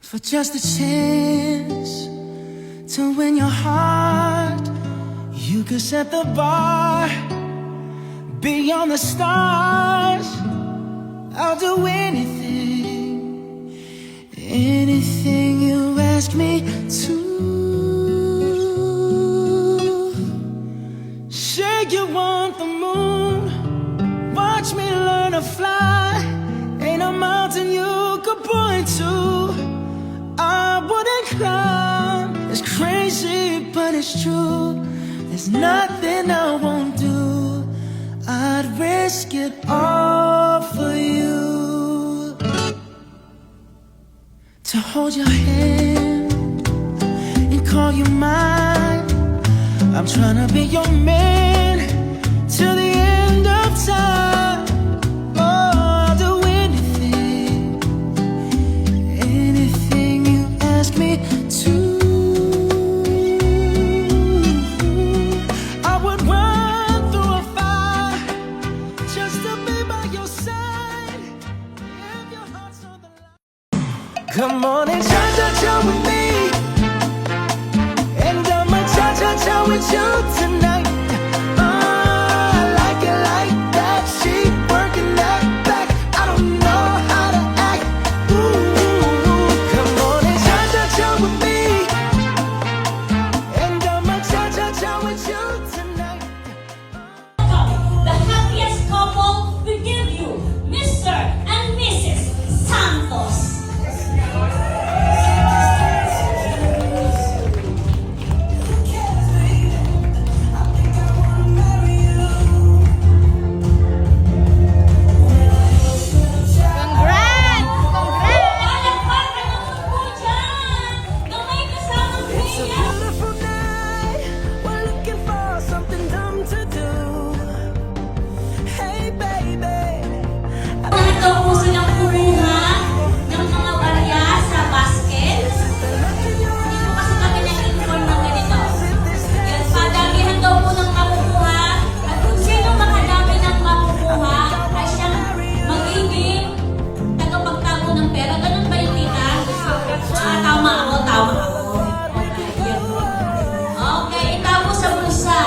for just a chance to win your heart. You could set the bar beyond the stars. I'll do anything, anything you ask me to. Say you want the moon, watch me learn to fly. Ain't a mountain you could point to I wouldn't climb. It's crazy, but it's true. There's nothing I won't do. I'd risk it all for you. To hold your hand and call you mine. I'm trying to be your man till the end of time. Oh, I'll do anything, anything you ask me to. I would run through a fire just to be by your side. If your heart's on the line, come on and cha-cha-cha with me. And I'ma cha-cha-cha with you tonight. Oh, I like it like that. She working that back. I don't know how to act. Ooh, come on and cha-cha-cha with me. And I'ma cha-cha-cha with you tonight. The happiest couple we give you, Mr. and Mrs. Santos. Palakpakan naman po dyan na may kasamang It's a kaya. beautiful night. We're looking for something dumb to do. Hey, baby. Lahat daw po silang kumuha ng mga barya sa basket. Hindi po kasi kami nag-inform ng ganito. Yan, padamihan daw po ng makukuha. At kung sino makadami ng makukuha, ay siyang magiging tagapagtago ng pera. Ganun ba yung tita? Tama ako, tama ako. Yan. Okay, itago sa bulsa.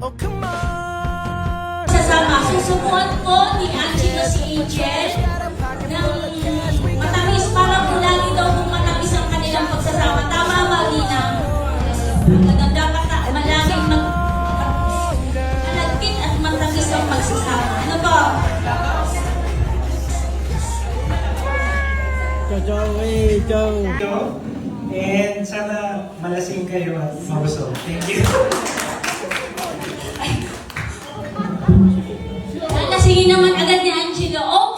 Oh, come on. Sasama, susubukan ko ni Angelo si Angel ng matamis para po lagi daw kung matamis ang kanilang pagsasama. Tama ba, Lina? Dapat malaging malagkit at matamis ang pagsasama. Ano po? And sana malasing kayo at mabusog. Thank you. Lalasingin naman agad ni Angelo. Oh,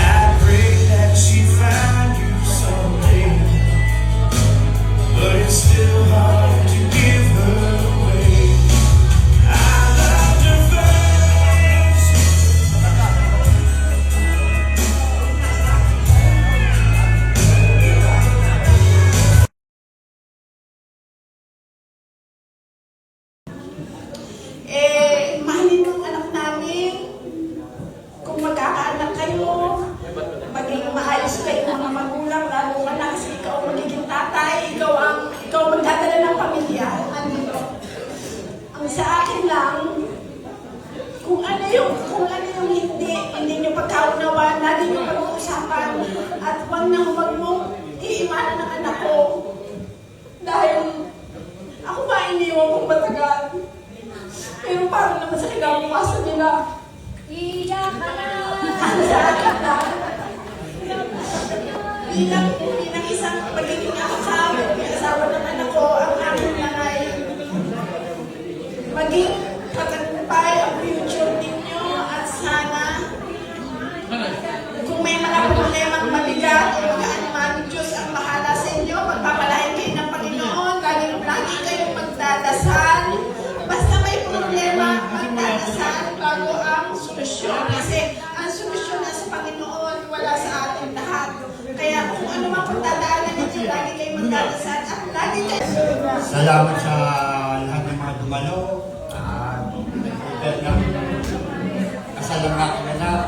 I pray that she find you someday, but it's still hard to give her away. I loved her first. Mahalin ng anak namin. Kung magkakaanak kayo, maging maayos kayo mga magulang, lalo ka na kasi ikaw magiging tatay, ikaw magdadala ng pamilya. Ang sa akin lang, kung ano yung hindi nyo pagkaunawan, lagi nyo pag-uusapan, at huwag mong iimanan ng anak ko. Dahil ako ba iniwan kong matagal? Pero parang naman sa kinabukasan nila. iyak ka na! Ang sa akin na. Bilang isang magiging asawa ng anak ko, ang aking nanay, maging pagkatapay ang future ninyo at sana kung may mga problemang mabigat o magaan man, Diyos ang bahala sa inyo, magpapalain kayo ng Panginoon, lagi kayong magdadasal. Basta may problema, magdadasal bago ang solusyon. Kasi ang solusyon na sa Panginoon, wala sa ating lahat. Kaya kung ano man pagdadaanan ninyo, lagi kayong magdadasal at lagi kayong Salamat sa lahat ng mga dumalo. Dahil nga, kasal ang aking anak.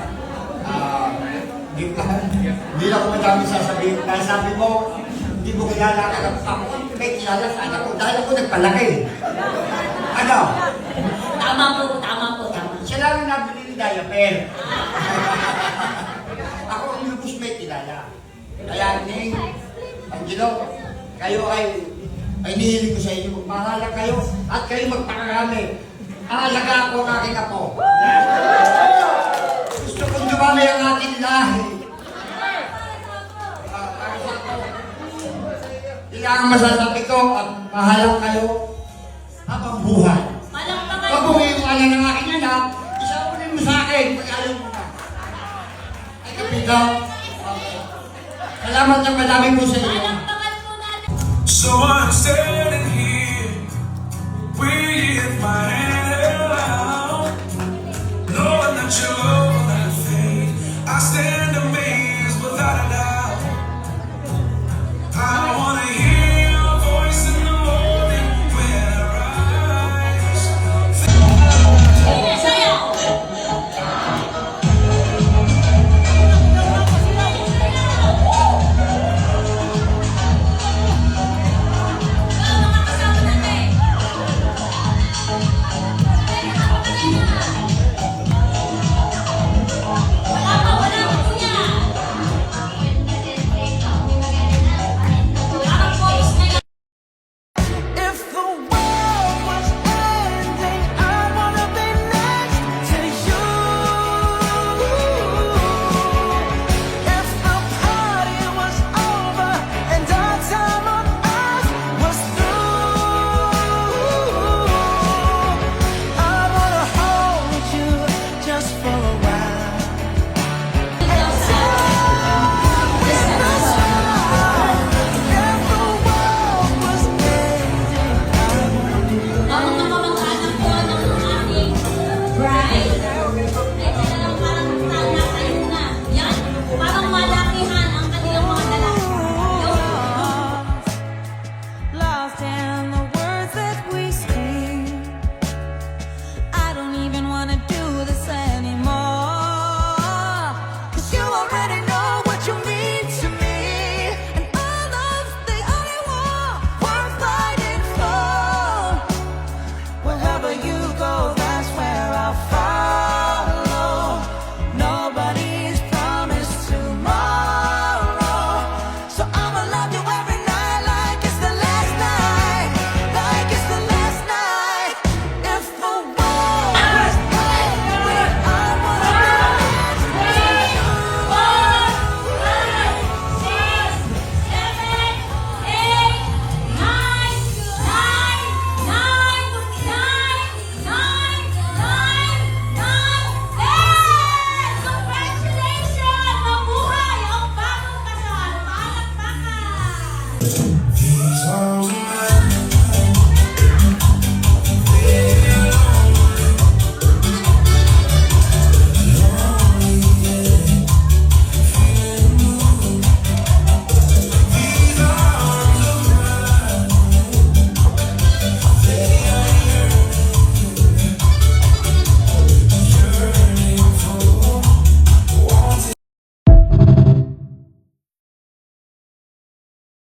Hindi na ako madami sasabihin. Dahil sabi mo, hindi mo kilala ka lang. Ako may kilala sa anak ko dahil ako nagpalaki. Ano? Tama po, tama po, tama. Siya lang yung nabili ni diaper. Ako ang lubos may kilala. Kaya Ning, Angelo, kayo ay nihiling ko sa inyo. Mahala kayo at kayo magpakarami. Mahalaga ako ang aking apo. Gusto kong dumami ang ating lahi. Para sa ako. Kailangan masasabi ko at mahalang kayo habang buhay. Malakpakan Pag po. umiiwanan ng aking anak, isaunin mo sa akin pag ayaw mo na. Ay kapito. Salamat ng madami po sa inyo. Malakpakan po natin. So I'm standing here with my hand held out, knowing that you're